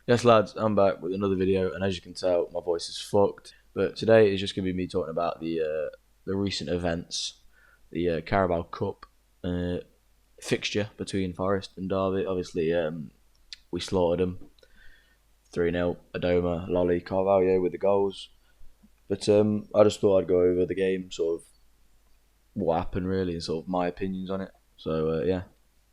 Yes, lads, I'm back with another video, and as you can tell, my voice is fucked. But today is just going to be me talking about the recent events, the Carabao Cup uh, fixture between Forest and Derby. Obviously, we slaughtered them 3-0. Adoma, Lolly, Carvalho with the goals. But I just thought I'd go over the game, sort of what happened really, and sort of my opinions on it. So yeah,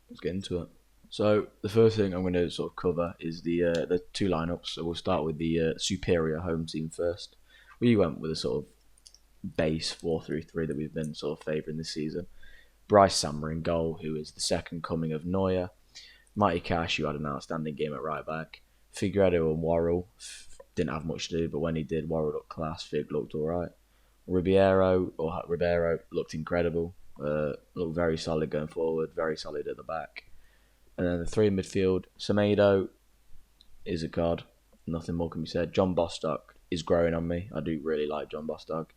let's get into it. So the first thing I'm going to sort of cover is the two lineups. So we'll start with the superior home team first. We went with a sort of base 4-3-3 that we've been sort of favouring this season. Bryce Sammer in goal, who is the second coming of Neuer. Mighty Cash, who had an outstanding game at right back. Figueredo and Worrell didn't have much to do, but when he did, Worrell looked class. Fig looked all right. Ribeiro looked incredible. Looked very solid going forward. Very solid at the back. And then the three in midfield, Semedo is a god. Nothing more can be said. John Bostock is growing on me. I do really like John Bostock.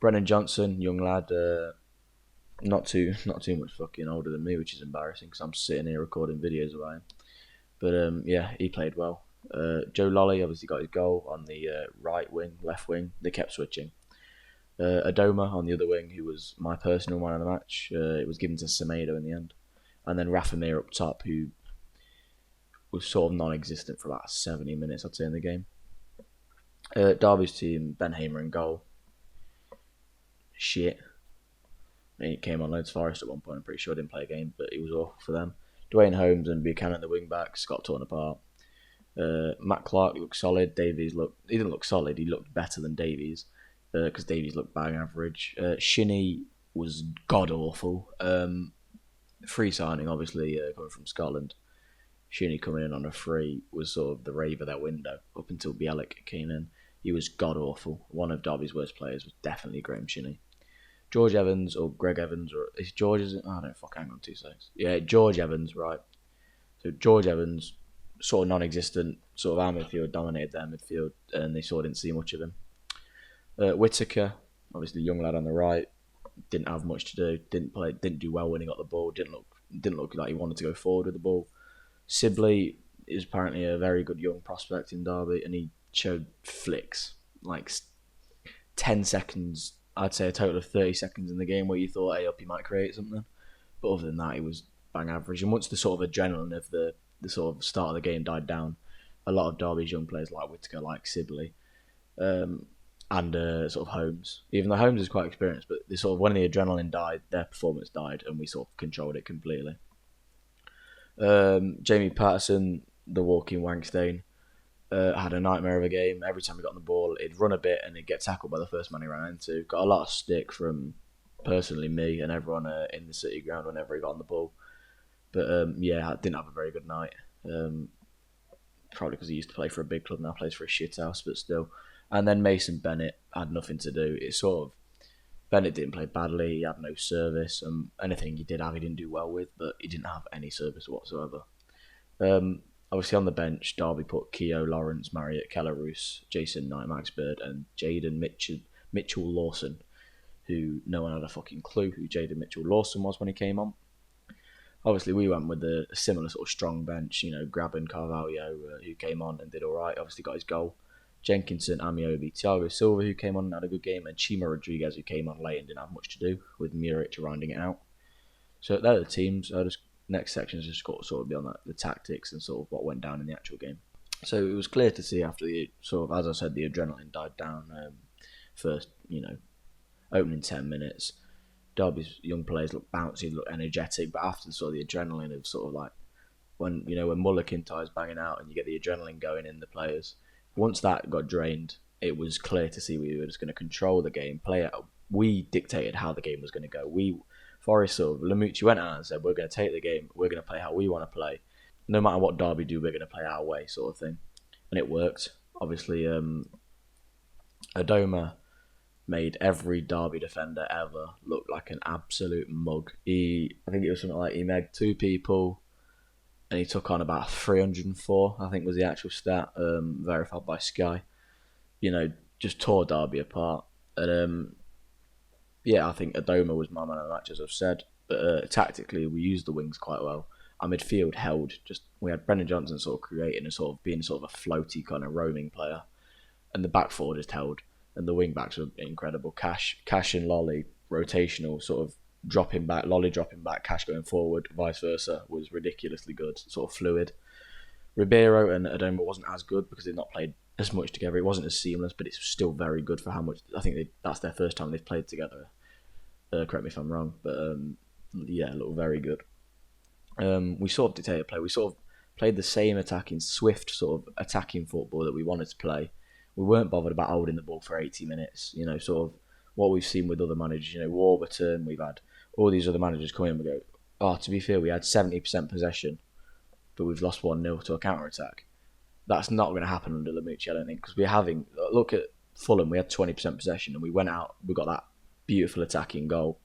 Brennan Johnson, young lad, not too much fucking older than me, which is embarrassing because I'm sitting here recording videos about him. But yeah, he played well. Joe Lolly obviously got his goal on the right wing, left wing. They kept switching. Adoma on the other wing, who was my personal man of the match. It was given to Semedo in the end. And then Rafa Mir up top, who was sort of non-existent for about 70 minutes, I'd say, in the game. Derby's team, Ben Hamer in goal. Shit. He came on loads Forest at one point, I'm pretty sure. Didn't play a game, but he was awful for them. Dwayne Holmes and Buchanan at the wing backs got torn apart. Matt Clark looked solid. He didn't look solid, he looked better than Davies, because Davies looked bang average. Shinnie was god awful. Free signing, obviously, coming from Scotland. Shinnie coming in on a free was sort of the rave of that window up until Bielik came in. He was god awful. One of Derby's worst players was definitely Graham Shinnie. George Evans or Greg Evans, or is George? I don't fuck. Hang on 2 seconds. Yeah, George Evans, right? So George Evans, sort of non-existent. Sort of our midfield dominated their midfield, and they sort of didn't see much of him. Whittaker, obviously young lad on the right, didn't have much to do. Didn't do well when he got the ball. Didn't look like he wanted to go forward with the ball. Sibley is apparently a very good young prospect in Derby, and he showed flicks, like 10 seconds, I'd say a total of 30 seconds in the game where you thought, hey, up, he might create something. But other than that, he was bang average. And once the sort of adrenaline of the sort of start of the game died down, a lot of Derby's young players like Whittaker, like Sibley, and sort of Holmes. Even though Holmes is quite experienced, but the sort of when the adrenaline died, their performance died, and we sort of controlled it completely. Jamie Patterson, the walking wankstain, had a nightmare of a game. Every time he got on the ball, he'd run a bit and he'd get tackled by the first man he ran into. Got a lot of stick from, personally, me and everyone in the City ground whenever he got on the ball. But yeah, I didn't have a very good night. Probably because he used to play for a big club, now plays for a shit house, but still. And then Mason Bennett had nothing to do. It's sort of, Bennett didn't play badly. He had no service. Anything he did have, he didn't do well with, but he didn't have any service whatsoever. Obviously, on the bench, Derby put Keogh, Lawrence, Marriott, Keller Roos, Jason Knight, Max Bird, and Jaden Mitchell Lawson, who no one had a fucking clue who Jaden Mitchell Lawson was when he came on. Obviously, we went with a similar sort of strong bench, grabbing Carvalho, who came on and did all right. Obviously, got his goal. Jenkinson, Amiobi, Thiago Silva, who came on and had a good game, and Chima Rodriguez, who came on late and didn't have much to do, with Muric rounding it out. So they're the teams. Next section is just got to sort of be on the tactics and sort of what went down in the actual game. So it was clear to see after the sort of, as I said, the adrenaline died down. First, opening 10 minutes, Derby's young players look bouncy, look energetic, but after sort of the adrenaline of sort of like when Muller Kintyre's banging out and you get the adrenaline going in the players. Once that got drained, it was clear to see we were just going to control the game, play it. We dictated how the game was going to go. Forest sort of, Lamucci went out and said, we're going to take the game, we're going to play how we want to play. No matter what Derby do, we're going to play our way, sort of thing. And it worked. Obviously, Adoma made every Derby defender ever look like an absolute mug. I think it was something like he megged 2 people, and he took on about 304, I think was the actual stat, verified by Sky. Just tore Derby apart. And yeah, I think Adoma was my man of the match, as I've said. But tactically, we used the wings quite well. our midfield held. Just we had Brennan Johnson sort of creating and sort of being sort of a floaty kind of roaming player, and the back four just held, and the wing backs were incredible. Cash and Lolly rotational, sort of dropping back, Lolly dropping back, Cash going forward, vice versa, was ridiculously good, sort of fluid. Ribeiro and Adoma wasn't as good because they've not played as much together. It wasn't as seamless, but it's still very good for how much. I think that's their first time they've played together. Correct me if I'm wrong, but yeah, look very good. We sort of dictated play. We sort of played the same swift sort of attacking football that we wanted to play. We weren't bothered about holding the ball for 80 minutes. You know, sort of what we've seen with other managers. You know, Warburton, we've had all these other managers come in and go, oh, to be fair, we had 70% possession, but we've lost 1-0 to a counter-attack. That's not going to happen under Lamouchi, I don't think, because we're having, look at Fulham, we had 20% possession and we went out, we got that beautiful attacking goal,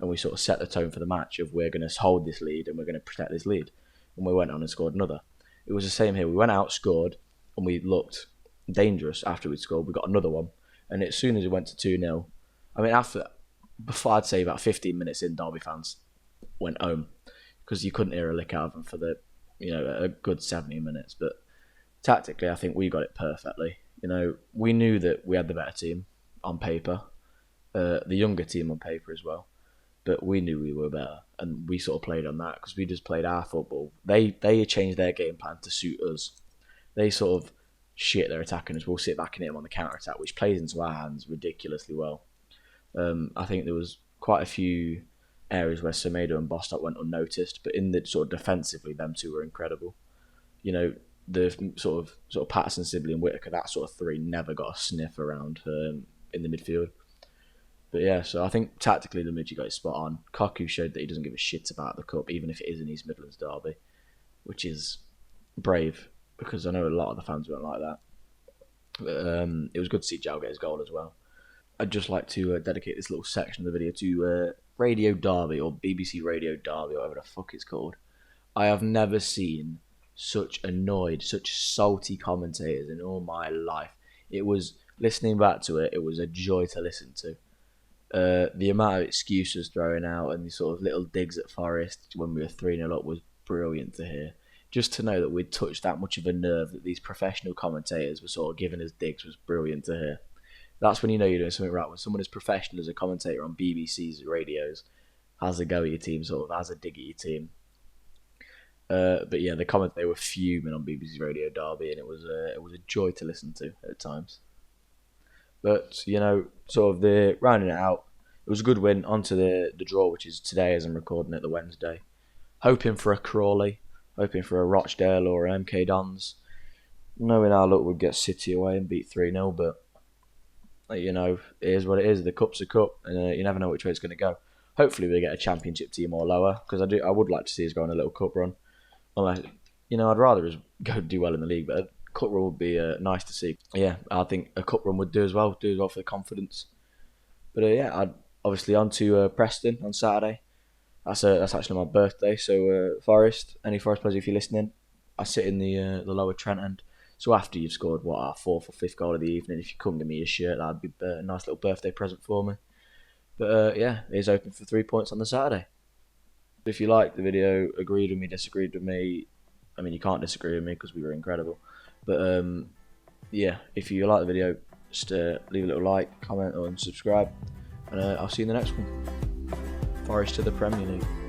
and we sort of set the tone for the match of we're going to hold this lead and we're going to protect this lead. And we went on and scored another. It was the same here. We went out, scored, and we looked dangerous after we'd scored. We got another one. And as soon as we went to 2-0, I mean, before I'd say about 15 minutes in, Derby fans went home because you couldn't hear a lick out of them for a good 70 minutes. But tactically, I think we got it perfectly. You know, we knew that we had the better team on paper, the younger team on paper as well. But we knew we were better, and we sort of played on that because we just played our football. They changed their game plan to suit us. They sort of shit their attacking us. We'll sit back and hit them on the counter attack, which plays into our hands ridiculously well. I think there was quite a few areas where Semedo and Bostock went unnoticed, but in the sort of defensively, them two were incredible. You know, the sort of Patterson, Sibley, and Whittaker, that sort of three never got a sniff around in the midfield. But yeah, so I think tactically the Lamouchi got it spot on. Kaku showed that he doesn't give a shit about the cup, even if it is an East Midlands derby, which is brave because I know a lot of the fans weren't like that. But, it was good to see Joe get his goal as well. I'd just like to dedicate this little section of the video to Radio Derby or BBC Radio Derby, or whatever the fuck it's called. I have never seen such annoyed, such salty commentators in all my life. It was, listening back to it, it was a joy to listen to. The amount of excuses thrown out and the sort of little digs at Forest when we were 3-0 up was brilliant to hear. Just to know that we'd touched that much of a nerve that these professional commentators were sort of giving us digs was brilliant to hear. That's when you know you're doing something right. When someone as professional as a commentator on BBC's radios has a go at your team, sort of has a dig at your team. But yeah, they were fuming on BBC Radio Derby, and it was a joy to listen to at times. But, you know, sort of the rounding it out, it was a good win. On to the draw, which is today as I'm recording it, the Wednesday. Hoping for a Crawley, hoping for a Rochdale or an MK Dons. Knowing our luck would get City away and beat 3-0, but, you know, it is what it is. The cup's a cup, and you never know which way it's going to go. Hopefully we get a championship team or lower, because I would like to see us go on a little cup run. Unless, you know, I'd rather us go do well in the league, but cup run would be nice to see. Yeah, I think a cup run would do as well for the confidence. But yeah, I'd obviously on to Preston on Saturday. That's actually my birthday. So Forest, any Forest players, if you're listening, I sit in the lower Trent end. So after you've scored our fourth or fifth goal of the evening, if you come give me a shirt, that'd be a nice little birthday present for me. But yeah, it is open for 3 points on the Saturday. If you liked the video, agreed with me, disagreed with me, I mean, you can't disagree with me because we were incredible. But yeah, if you like the video, just leave a little like, comment, or subscribe. And I'll see you in the next one. Forest to the Premier League.